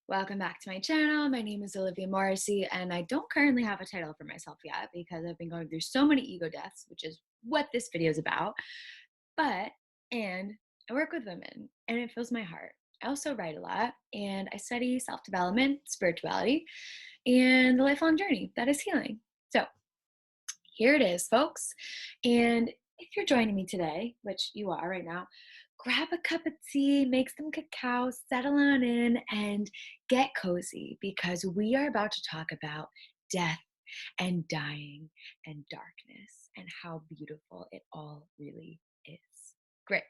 Welcome back to my channel. My name is Olivia Morrissey, and I don't currently have a title for myself yet because I've been going through so many ego deaths, which is what this video is about. But, and I work with women, and it fills my heart. I also write a lot, and I study self development, spirituality, and the lifelong journey that is healing. So, here it is, folks. And if you're joining me today, which you are right now, grab a cup of tea, make some cacao, settle on in, and get cozy because we are about to talk about death and dying and darkness and how beautiful it all really is. Great.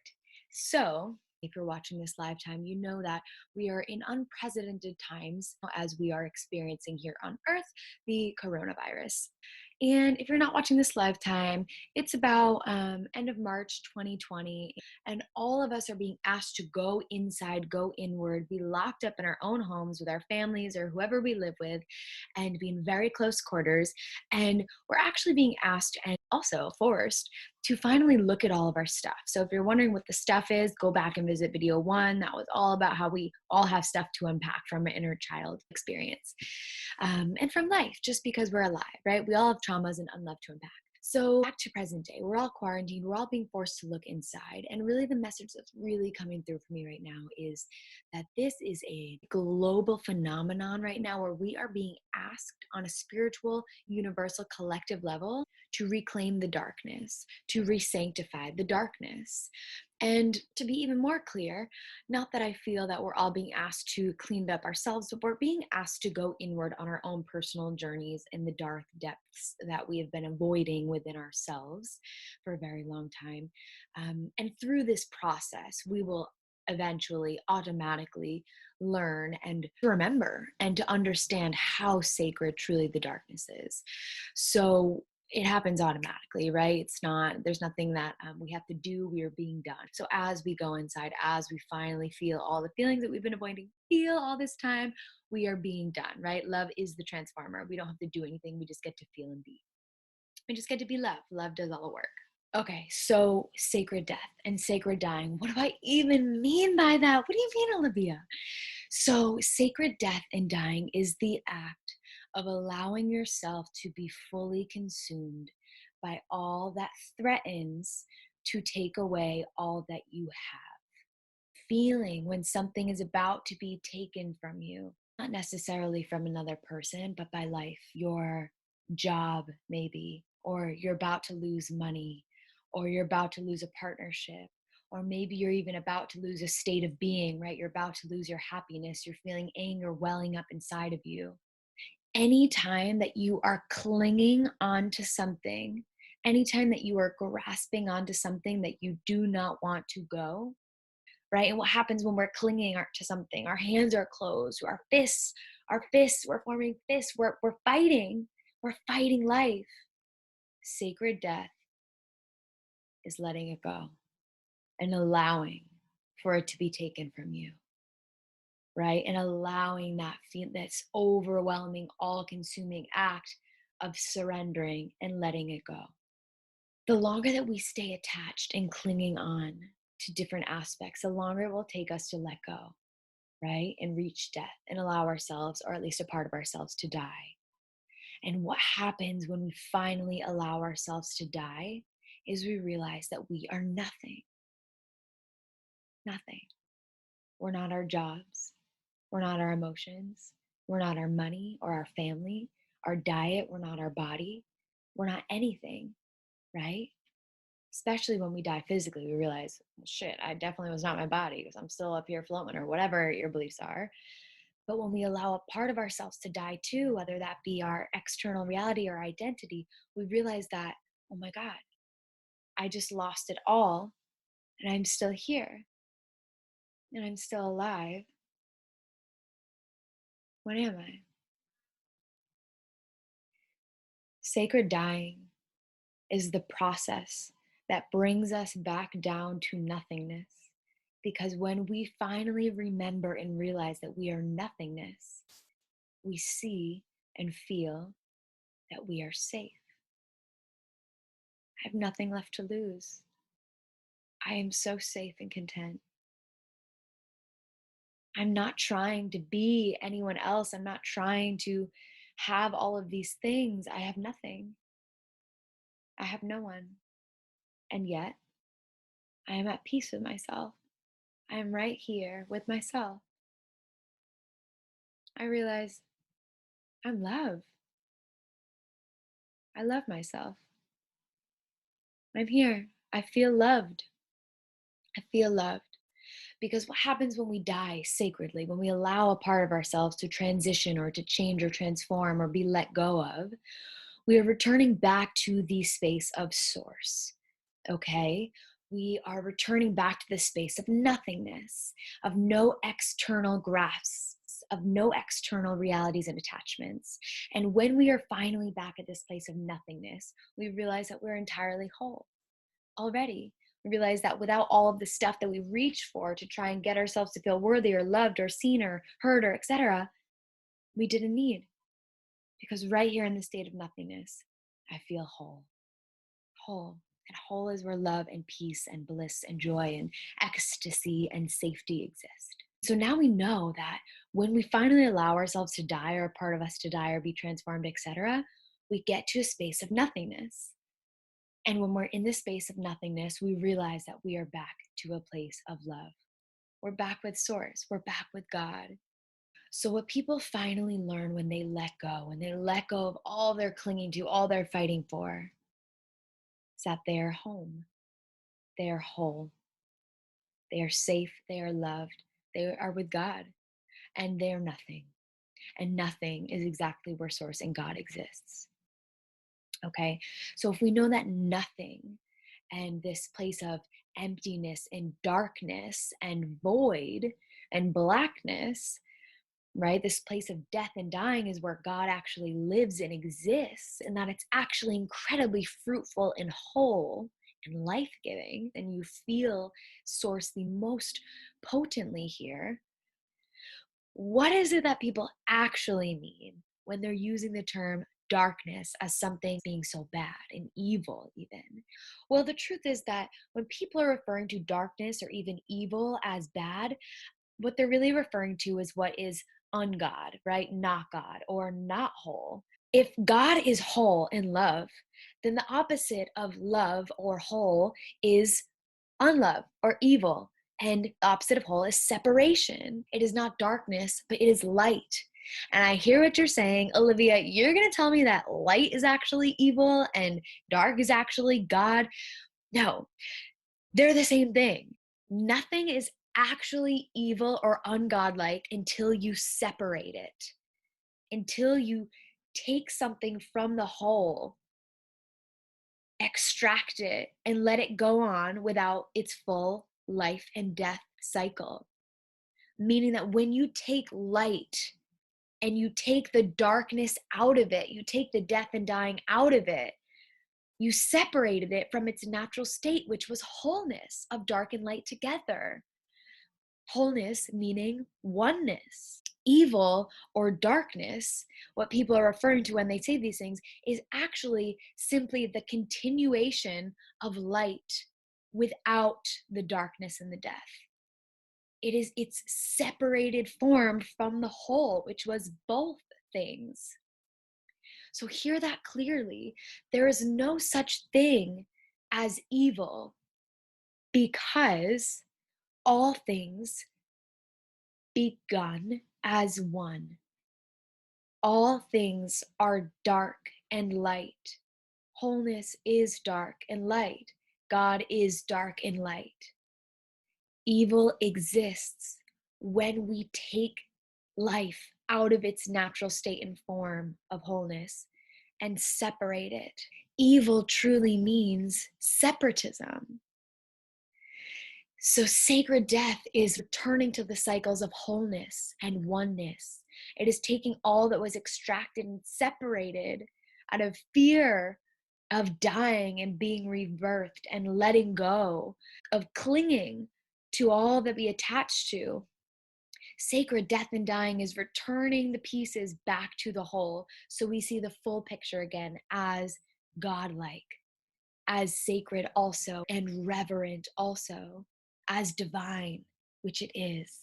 So, if you're watching this live time, you know that we are in unprecedented times as we are experiencing here on Earth the coronavirus. And if you're not watching this live time, it's about end of March 2020, and all of us are being asked to go inside, go inward, be locked up in our own homes with our families or whoever we live with, and be in very close quarters. And we're actually being asked and also forced to finally look at all of our stuff. So if you're wondering what the stuff is, go back and visit video 1. That was all about how we all have stuff to unpack from an inner child experience and from life, just because we're alive, right? We all have traumas and unloved to unpack. So back to present day, we're all quarantined, we're all being forced to look inside. And really the message that's really coming through for me right now is that this is a global phenomenon right now where we are being asked on a spiritual, universal, collective level to reclaim the darkness, to resanctify the darkness. And to be even more clear, not that I feel that we're all being asked to clean it up ourselves, but we're being asked to go inward on our own personal journeys in the dark depths that we have been avoiding within ourselves for a very long time. And through this process, we will eventually automatically learn and remember and to understand how sacred truly the darkness is. So it happens automatically, right? It's not, there's nothing that we have to do. We are being done. So as we go inside, as we finally feel all the feelings that we've been avoiding, feel all this time, we are being done, right? Love is the transformer. We don't have to do anything. We just get to feel and be. We just get to be love. Love does all the work. Okay, so sacred death and sacred dying. What do I even mean by that? What do you mean, Olivia? So, sacred death and dying is the act of allowing yourself to be fully consumed by all that threatens to take away all that you have. Feeling when something is about to be taken from you, not necessarily from another person, but by life, your job, maybe, or you're about to lose money, or you're about to lose a partnership, or maybe you're even about to lose a state of being, right? You're about to lose your happiness. You're feeling anger welling up inside of you. Anytime that you are clinging onto something, anytime that you are grasping onto something that you do not want to go, right? And what happens when we're clinging to something? Our hands are closed, we're forming fists, we're fighting life. Sacred death is letting it go and allowing for it to be taken from you, right? And allowing that feel, that's overwhelming, all-consuming act of surrendering and letting it go. The longer that we stay attached and clinging on to different aspects, the longer it will take us to let go, right? And reach death and allow ourselves, or at least a part of ourselves, to die. And what happens when we finally allow ourselves to die is we realize that we are nothing. Nothing. We're not our jobs. We're not our emotions. We're not our money or our family, our diet. We're not our body. We're not anything, right? Especially when we die physically, we realize, well, shit, I definitely was not my body because I'm still up here floating or whatever your beliefs are. But when we allow a part of ourselves to die too, whether that be our external reality or identity, we realize that, oh my God, I just lost it all and I'm still here and I'm still alive. What am I? Sacred dying is the process that brings us back down to nothingness. Because when we finally remember and realize that we are nothingness, we see and feel that we are safe. I have nothing left to lose. I am so safe and content. I'm not trying to be anyone else. I'm not trying to have all of these things. I have nothing. I have no one. And yet, I am at peace with myself. I am right here with myself. I realize I'm love. I love myself. I'm here. I feel loved. I feel loved. Because what happens when we die sacredly, when we allow a part of ourselves to transition or to change or transform or be let go of, we are returning back to the space of source. Okay? We are returning back to the space of nothingness, of no external grasps, of no external realities and attachments. And when we are finally back at this place of nothingness, we realize that we're entirely whole already. We realize that without all of the stuff that we reach for to try and get ourselves to feel worthy or loved or seen or heard or etc., we didn't need. Because right here in the state of nothingness, I feel whole. Whole. And whole is where love and peace and bliss and joy and ecstasy and safety exist. So now we know that when we finally allow ourselves to die or a part of us to die or be transformed, etc., we get to a space of nothingness. And when we're in this space of nothingness, we realize that we are back to a place of love. We're back with Source. We're back with God. So, what people finally learn when they let go, when they let go of all they're clinging to, all they're fighting for, is that they are home. They are whole. They are safe. They are loved. They are with God. And they're nothing. And nothing is exactly where Source and God exists. Okay. So, if we know that nothing and this place of emptiness and darkness and void and blackness, right? This place of death and dying is where God actually lives and exists, and that it's actually incredibly fruitful and whole and life giving, and you feel Source the most potently here. What is it that people actually mean when they're using the term darkness as something being so bad and evil, even? Well, the truth is that when people are referring to darkness or even evil as bad, what they're really referring to is what is ungod, right? Not God or not whole. If God is whole in love, then the opposite of love or whole is unlove or evil. And the opposite of whole is separation. It is not darkness, but it is light. And I hear what you're saying, Olivia. You're going to tell me that light is actually evil and dark is actually God. No, they're the same thing. Nothing is actually evil or ungodlike until you separate it, until you take something from the whole, extract it, and let it go on without its full life and death cycle. Meaning that when you take light and you take the darkness out of it, you take the death and dying out of it, you separated it from its natural state, which was wholeness of dark and light together. Wholeness meaning oneness. Evil or darkness, what people are referring to when they say these things, is actually simply the continuation of light without the darkness and the death. It's separated form from the whole, which was both things. So hear that clearly. There is no such thing as evil because all things begun as one. All things are dark and light. Wholeness is dark and light. God is dark and light. Evil exists when we take life out of its natural state and form of wholeness and separate it. Evil truly means separatism. So sacred death is returning to the cycles of wholeness and oneness. It is taking all that was extracted and separated out of fear of dying and being rebirthed and letting go, of clinging to all that we attach to. Sacred death and dying is returning the pieces back to the whole, so we see the full picture again as godlike, as sacred also, and reverent also, as divine, which it is.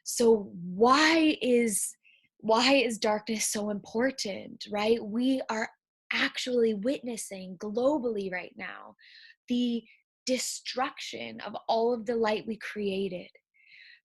So why is darkness so important, right? We are actually witnessing globally right now the destruction of all of the light we created.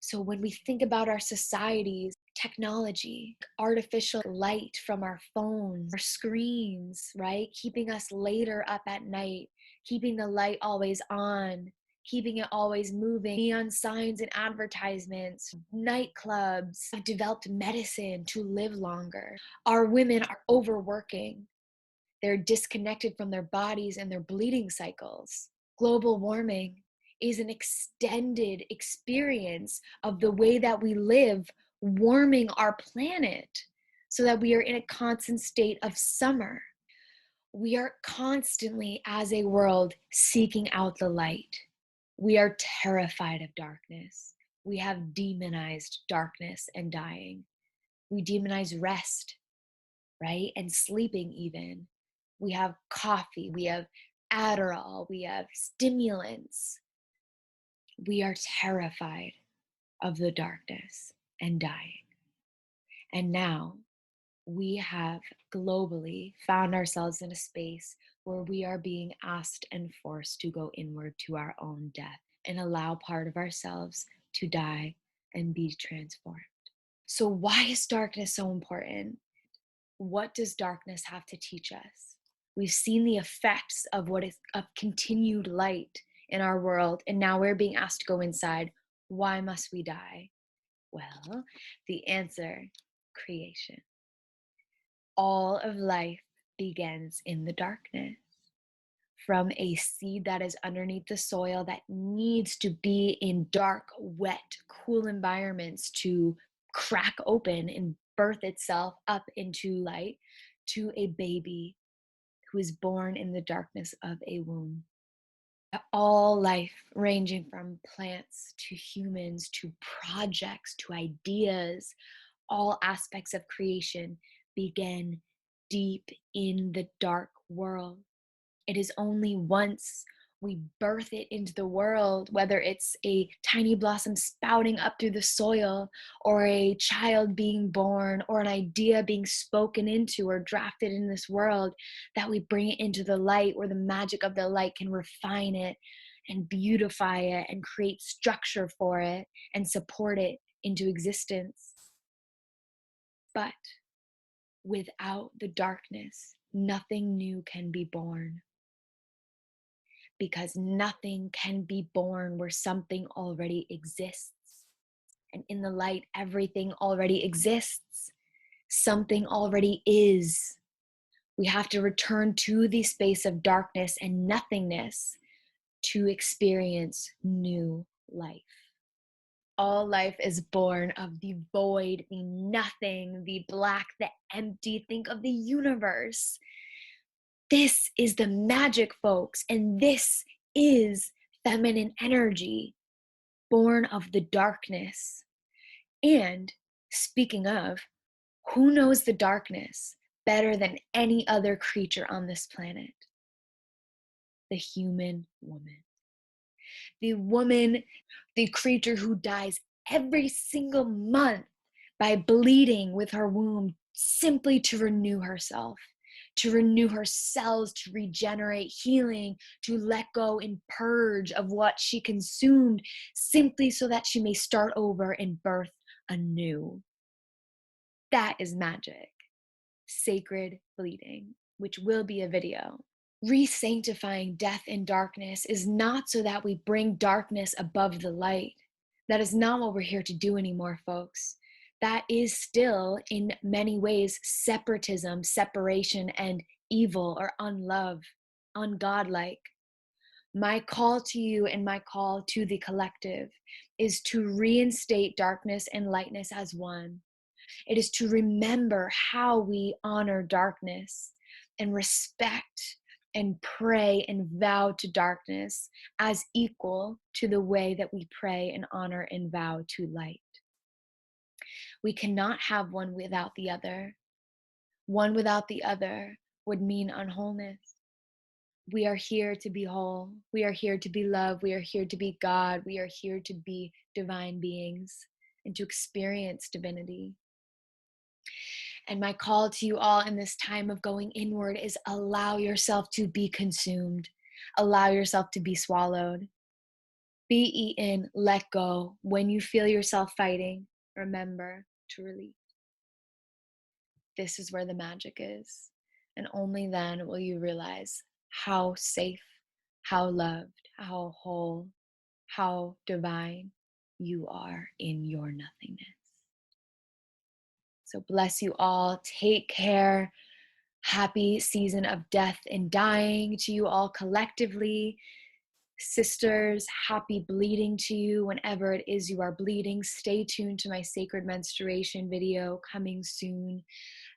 So when we think about our societies, technology, artificial light from our phones, our screens, right? Keeping us later up at night, keeping the light always on, keeping it always moving, neon signs and advertisements, nightclubs have developed medicine to live longer. Our women are overworking. They're disconnected from their bodies and their bleeding cycles. Global warming is an extended experience of the way that we live, warming our planet so that we are in a constant state of summer. We are constantly, as a world, seeking out the light. We are terrified of darkness. We have demonized darkness and dying. We demonize rest, right? And sleeping even. We have coffee, we have Adderall, we have stimulants. We are terrified of the darkness and dying. And now we have globally found ourselves in a space where we are being asked and forced to go inward to our own death and allow part of ourselves to die and be transformed. So, why is darkness so important? What does darkness have to teach us? We've seen the effects of what is of continued light in our world, and now we're being asked to go inside. Why must we die? Well, the answer: creation. All of life begins in the darkness. From a seed that is underneath the soil that needs to be in dark, wet, cool environments to crack open and birth itself up into light, to a baby who is born in the darkness of a womb. All life, ranging from plants to humans to projects to ideas, all aspects of creation began deep in the dark world. It is only once we birth it into the world, whether it's a tiny blossom spouting up through the soil, or a child being born, or an idea being spoken into or drafted in this world, that we bring it into the light, where the magic of the light can refine it and beautify it and create structure for it and support it into existence. But without the darkness, nothing new can be born. Because nothing can be born where something already exists. And in the light, everything already exists. Something already is. We have to return to the space of darkness and nothingness to experience new life. All life is born of the void, the nothing, the black, the empty. Think of the universe. This is the magic, folks, and this is feminine energy, born of the darkness. And speaking of, who knows the darkness better than any other creature on this planet? The human woman. The woman, the creature who dies every single month by bleeding with her womb simply to renew herself, to renew her cells, to regenerate, healing, to let go and purge of what she consumed, simply so that she may start over and birth anew. That is magic. Sacred bleeding, which will be a video. Resanctifying death and darkness is not so that we bring darkness above the light. That is not what we're here to do anymore, folks. That is still, in many ways, separatism, separation, and evil or unlove, ungodlike. My call to you and my call to the collective is to reinstate darkness and lightness as one. It is to remember how we honor darkness and respect and pray and vow to darkness as equal to the way that we pray and honor and vow to light. We cannot have one without the other. One without the other would mean unwholeness. We are here to be whole. We are here to be love. We are here to be God. We are here to be divine beings. and to experience divinity. And my call to you all in this time of going inward is allow yourself to be consumed, allow yourself to be swallowed, be eaten, let go. When you feel yourself fighting, remember to release. This is where the magic is. And only then will you realize how safe, how loved, how whole, how divine you are in your nothingness. So bless you all. Take care. Happy season of death and dying to you all collectively. Sisters, happy bleeding to you whenever it is you are bleeding. Stay tuned to my sacred menstruation video coming soon,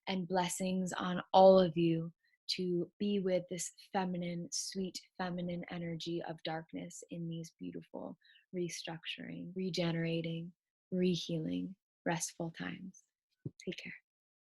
and blessings on all of you to be with this feminine, sweet feminine energy of darkness in these beautiful restructuring, regenerating, rehealing, restful times. Take care.